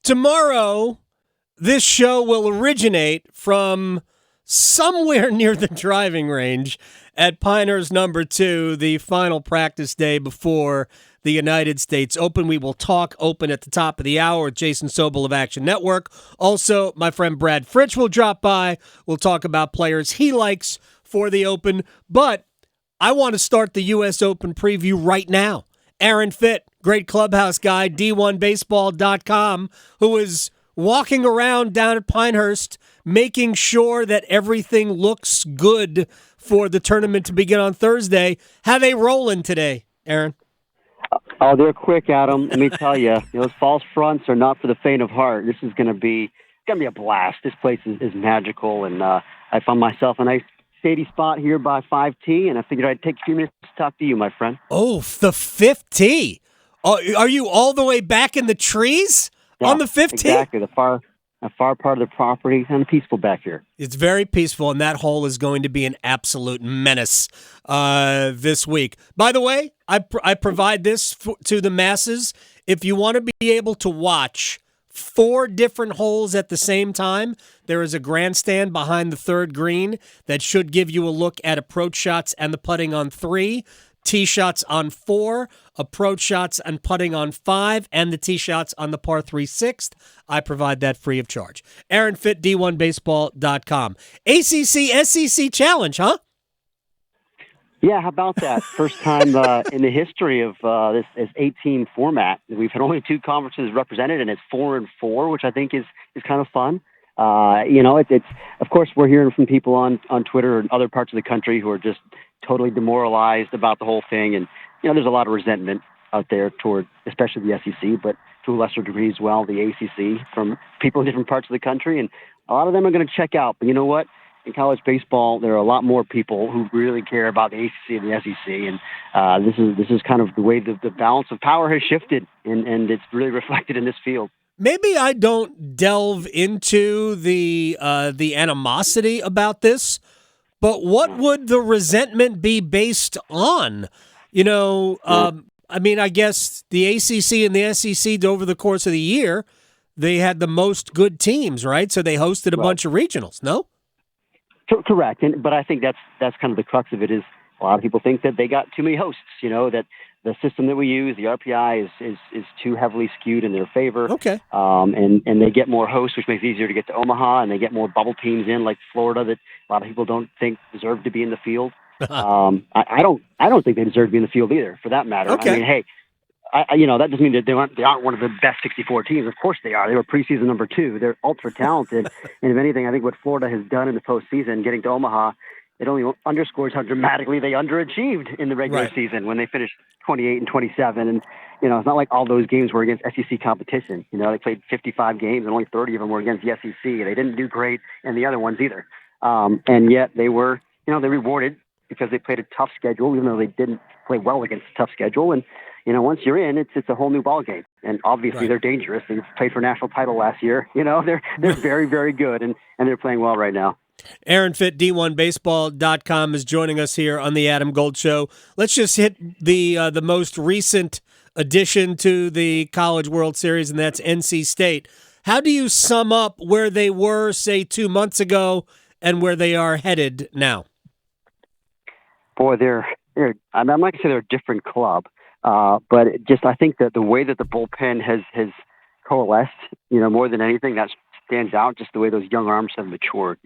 Tomorrow, this show will originate from somewhere near the driving range at Pinehurst number 2, the final practice day before the United States Open. We will talk Open at the top of the hour with Jason Sobel of Action Network. Also, my friend Brad Fritsch will drop by. We'll talk about players he likes for the Open. But I want to start the U.S. Open preview right now. Aaron Fitt, great clubhouse guy, D1baseball.com, who is walking around down at Pinehurst, making sure that everything looks good for the tournament to begin on Thursday. How they rolling today, Aaron? Oh, they're quick, Adam. Let me tell you, those false fronts are not for the faint of heart. This is going to be a blast. This place is magical, and I found myself a nice shady spot here by 5T, and I figured I'd take a few minutes to talk to you, my friend. Oh, the 5th tee. Are you all the way back in the trees on the 5th tee? Exactly, a far part of the property, and peaceful back here. It's very peaceful, and that hole is going to be an absolute menace this week. By the way, I provide this to the masses. If you want to be able to watch 4 different holes at the same time, there is a grandstand behind the 3rd green that should give you a look at approach shots and the putting on 3, tee shots on 4, approach shots and putting on 5, and the tee shots on the par 3 6th. I provide that free of charge. Aaron Fitt, D1baseball.com. ACC SEC Challenge, huh? Yeah, how about that? First time in the history of this 18 format. We've had only 2 conferences represented, and it's 4-4, which I think is kind of fun. It's of course we're hearing from people on Twitter and other parts of the country who are just totally demoralized about the whole thing, and there's a lot of resentment out there toward especially the SEC, but to a lesser degree as well the ACC from people in different parts of the country, and a lot of them are going to check out. But you know what? In college baseball, there are a lot more people who really care about the ACC and the SEC, and this is kind of the way the balance of power has shifted, and it's really reflected in this field. Maybe I don't delve into the animosity about this, but what would the resentment be based on? I guess the ACC and the SEC over the course of the year, they had the most good teams, right? So they hosted a bunch of regionals, no? Correct, but I think that's kind of the crux of it. Is a lot of people think that they got too many hosts. That the system that we use, the RPI, is too heavily skewed in their favor. Okay. And they get more hosts, which makes it easier to get to Omaha, and they get more bubble teams in, like Florida, that a lot of people don't think deserve to be in the field. I don't think they deserve to be in the field either, for that matter. Okay. I mean, hey. That doesn't mean that they aren't one of the best 64 teams. Of course they are. They were preseason number 2. They're ultra talented. And if anything, I think what Florida has done in the postseason, getting to Omaha, it only underscores how dramatically they underachieved in the regular season when they finished 28 and 27. And, it's not like all those games were against SEC competition. They played 55 games and only 30 of them were against the SEC. They didn't do great in the other ones either. And yet they were, they rewarded because they played a tough schedule, even though they didn't play well against a tough schedule. And, once you're in, it's a whole new ball game. And obviously they're dangerous. They played for a national title last year. They're very, very good, and they're playing well right now. Aaron Fitt, D1baseball.com, is joining us here on the Adam Gold Show. Let's just hit the most recent addition to the College World Series, and that's NC State. How do you sum up where they were, say, 2 months ago and where they are headed now? Boy, I'm not going to say they're a different club. But I think that the way that the bullpen has coalesced, more than anything, that stands out, just the way those young arms have matured.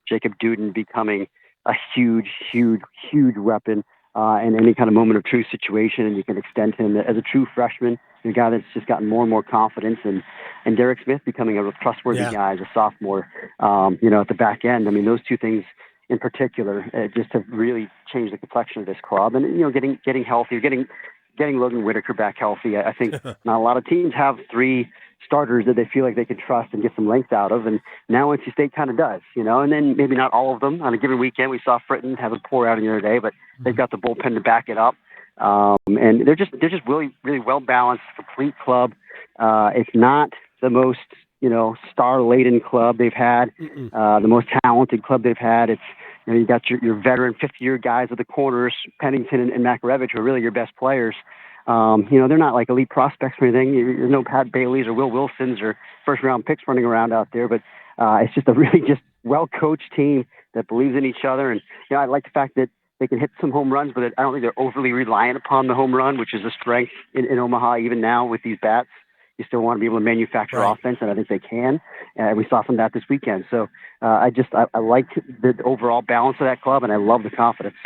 Jacob Duden becoming a huge, huge, huge weapon in any kind of moment of truth situation, and you can extend him as a true freshman, a guy that's just gotten more and more confidence, and Derek Smith becoming a trustworthy guy as a sophomore, at the back end. I mean, those two things in particular just have really changed the complexion of this club, and getting healthy, getting Logan Whitaker back healthy. I think not a lot of teams have 3 starters that they feel like they can trust and get some length out of, and now NC State kind of does, and then maybe not all of them. On a given weekend, we saw Fritton have a poor outing the other day, but they've got the bullpen to back it up, and they're just really, really well balanced, complete club. It's not the most star-laden club they've had, the most talented club they've had. It's you got your veteran 50-year guys at the corners, Pennington and Makarevich, who are really your best players. They're not like elite prospects or anything. There's no Pat Baileys or Will Wilsons or first-round picks running around out there, but it's just a really just well-coached team that believes in each other. And, I like the fact that they can hit some home runs, but I don't think they're overly reliant upon the home run, which is a strength in Omaha even now with these bats. You still want to be able to manufacture offense, and I think they can. We saw some of that this weekend. So I like the overall balance of that club, and I love the confidence.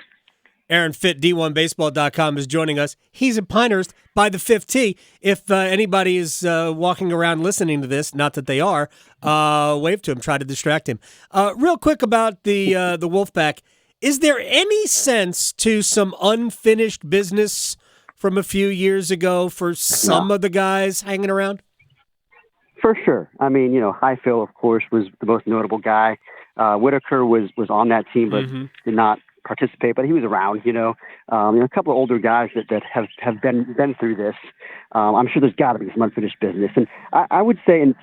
Aaron Fitt, D1Baseball.com, is joining us. He's at Pinehurst by the 5th tee. If anybody is walking around listening to this, not that they are, wave to him, try to distract him. Real quick about the Wolfpack, is there any sense to some unfinished business from a few years ago for some of the guys hanging around? For sure. I mean, Highfield, of course, was the most notable guy. Whitaker was on that team, but did not participate, but he was around, a couple of older guys that have been through this. I'm sure there's got to be some unfinished business. And I would say, and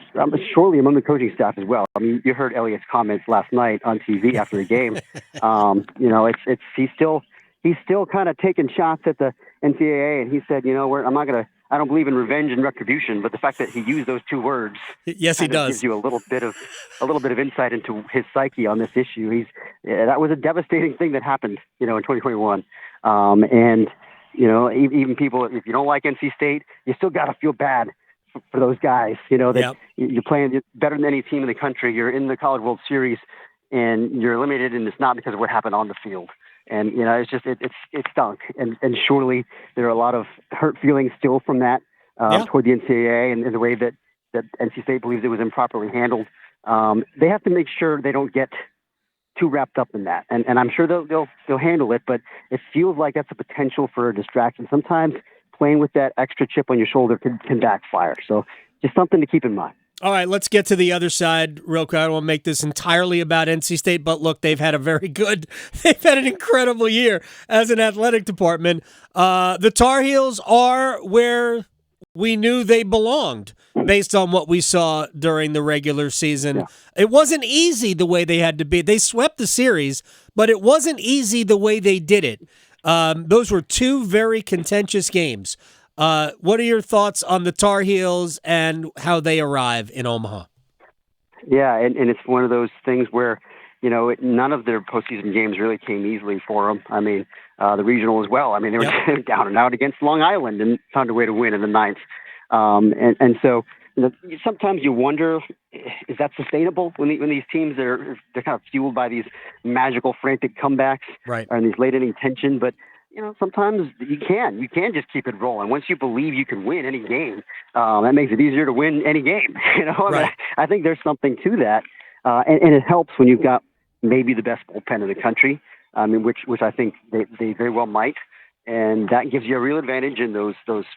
surely among the coaching staff as well. I mean, you heard Elliott's comments last night on TV after the game. He's still kind of taking shots at the NCAA, and he said, I don't believe in revenge and retribution, but the fact that he used those two words, yes, he does, gives you a little bit of insight into his psyche on this issue. That was a devastating thing that happened, in 2021. Even people, if you don't like NC State, you still got to feel bad for those guys. That you're playing better than any team in the country. You're in the College World Series, and you're eliminated, and it's not because of what happened on the field. And, it stunk. And surely there are a lot of hurt feelings still from that toward the NCAA and the way that NC State believes it was improperly handled. They have to make sure they don't get too wrapped up in that. And I'm sure they'll handle it, but it feels like that's a potential for a distraction. Sometimes playing with that extra chip on your shoulder can backfire. So just something to keep in mind. All right, let's get to the other side real quick. I don't want to make this entirely about NC State, but look, they've had an incredible year as an athletic department. The Tar Heels are where we knew they belonged based on what we saw during the regular season. Yeah. It wasn't easy the way they had to be. They swept the series, but it wasn't easy the way they did it. Those were two very contentious games. What are your thoughts on the Tar Heels and how they arrive in Omaha? Yeah, and it's one of those things where, none of their postseason games really came easily for them. I mean, the regional as well. I mean, they were down and out against Long Island and found a way to win in the ninth. So sometimes you wonder, is that sustainable when these teams they're kind of fueled by these magical, frantic comebacks, right, or in these late inning tension, but. Sometimes you can just keep it rolling. Once you believe you can win any game, that makes it easier to win any game. Right. I think there's something to that, and it helps when you've got maybe the best bullpen in the country. I mean, which I think they very well might, and that gives you a real advantage in those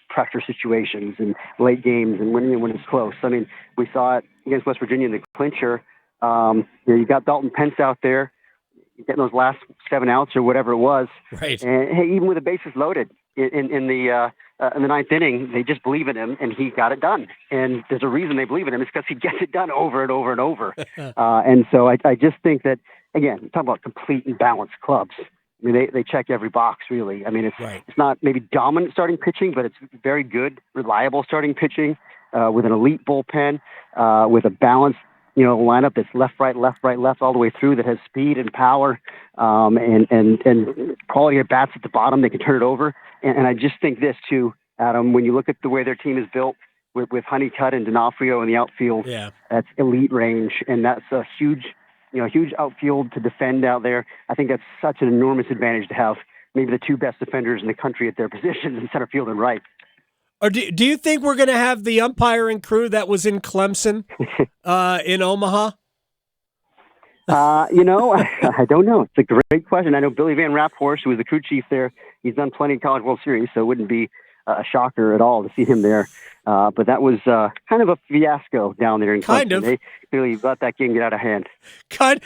pressure situations and late games and when it's close. I mean, we saw it against West Virginia in the clincher. You got Dalton Pence out there. Getting those last 7 outs or whatever it was, right? And hey, even with the bases loaded in the ninth inning, they just believe in him, and he got it done. And there's a reason they believe in him; it's because he gets it done over and over and over. And so I just think that again, talk about complete and balanced clubs. I mean, they check every box really. I mean, it's not maybe dominant starting pitching, but it's very good, reliable starting pitching with an elite bullpen, with a balanced. Lineup that's left, right, all the way through, that has speed and power, and quality of bats at the bottom. They can turn it over. And I just think this too, Adam, when you look at the way their team is built with Honeycutt and D'Onofrio in the outfield, that's elite range. And that's a huge outfield to defend out there. I think that's such an enormous advantage to have maybe the two best defenders in the country at their positions in center field and right. Or do you think we're going to have the umpiring crew that was in Clemson in Omaha? I don't know. It's a great question. I know Billy Van Raphorst, who was the crew chief there, he's done plenty of College World Series, so it wouldn't be a shocker at all to see him there. But that was kind of a fiasco down there in Clemson. Kind of. They really let that game get out of hand. Kind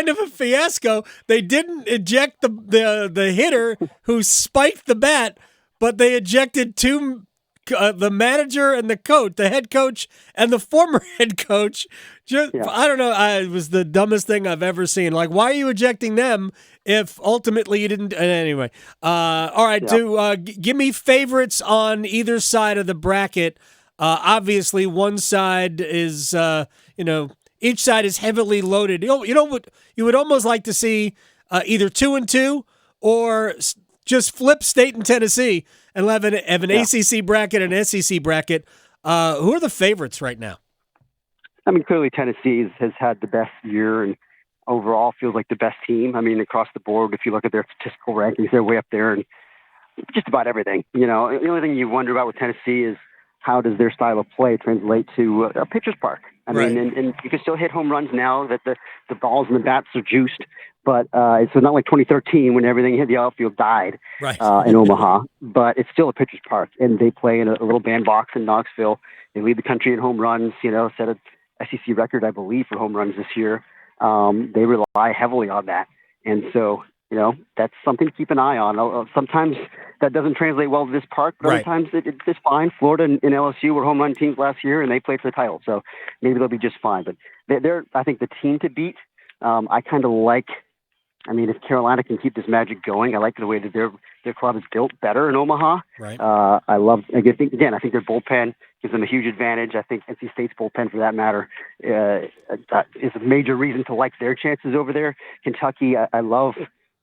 of a fiasco. They didn't eject the hitter who spiked the bat, but they ejected two the manager and the coach, the head coach and the former head coach. I don't know. It was the dumbest thing I've ever seen. Like, why are you ejecting them if ultimately you didn't? Anyway, all right. Give me favorites on either side of the bracket. Obviously, one side is each side is heavily loaded. You know what? You would almost like to see either 2-2 or just flip State and Tennessee and have an ACC bracket and an SEC bracket. Who are the favorites right now? I mean, clearly Tennessee has had the best year and overall feels like the best team. I mean, across the board, if you look at their statistical rankings, they're way up there and just about everything. The only thing you wonder about with Tennessee is how does their style of play translate to a pitcher's park? I mean, and you can still hit home runs now that the balls and the bats are juiced, but it's not like 2013 when everything hit the outfield died in Omaha. But it's still a pitcher's park, and they play in a little bandbox in Knoxville. They lead the country in home runs. Set a SEC record, I believe, for home runs this year. They rely heavily on that, and so that's something to keep an eye on. Sometimes that doesn't translate well to this park, but other times it's fine. Florida and LSU were home run teams last year, and they played for the title, so maybe they'll be just fine. But they're I think, the team to beat. I kind of like. I mean, if Carolina can keep this magic going, I like the way that their club is built better in Omaha. Right. I think their bullpen gives them a huge advantage. I think NC State's bullpen, for that matter, is a major reason to like their chances over there. Kentucky, I love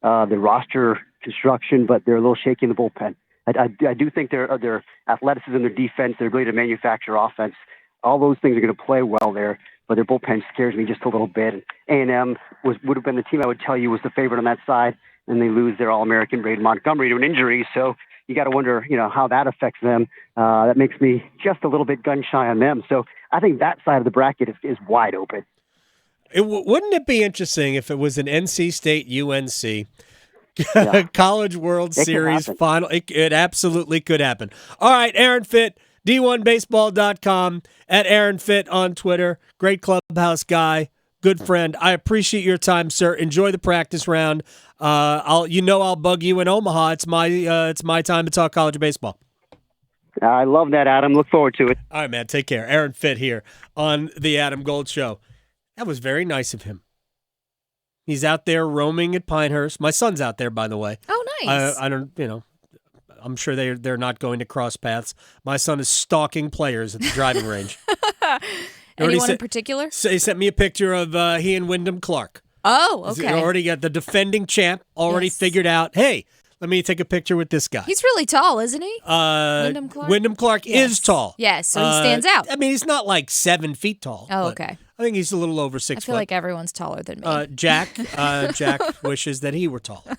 the roster construction, but they're a little shaky in the bullpen. I do think their athleticism, their defense, their ability to manufacture offense, all those things are going to play well there. But their bullpen scares me just a little bit. A&M would have been the team I would tell you was the favorite on that side, and they lose their All-American Braden Montgomery to an injury. So you got to wonder, how that affects them. That makes me just a little bit gun-shy on them. So I think that side of the bracket is wide open. Wouldn't it be interesting if it was an NC State UNC College World Series final? It absolutely could happen. All right, Aaron Fitt, D1Baseball.com, at Aaron Fitt on Twitter. Great clubhouse guy, good friend. I appreciate your time, sir. Enjoy the practice round. I'll bug you in Omaha. It's my time to talk college baseball. I love that, Adam. Look forward to it. All right, man. Take care. Aaron Fitt here on the Adam Gold Show. That was very nice of him. He's out there roaming at Pinehurst. My son's out there, by the way. Oh, nice. I don't, I'm sure they're not going to cross paths. My son is stalking players at the driving range. Anyone in particular? He sent me a picture of he and Wyndham Clark. Oh, okay. He's already got the defending champ figured out. Hey, let me take a picture with this guy. He's really tall, isn't he? Wyndham Clark? Wyndham Clark is tall. Yes, so he stands out. I mean, he's not like 7 feet tall. Oh, okay. I think he's a little over 6 foot. I feel like everyone's taller than me. Jack wishes that he were taller.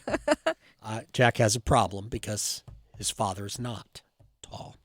Jack has a problem because his father is not tall.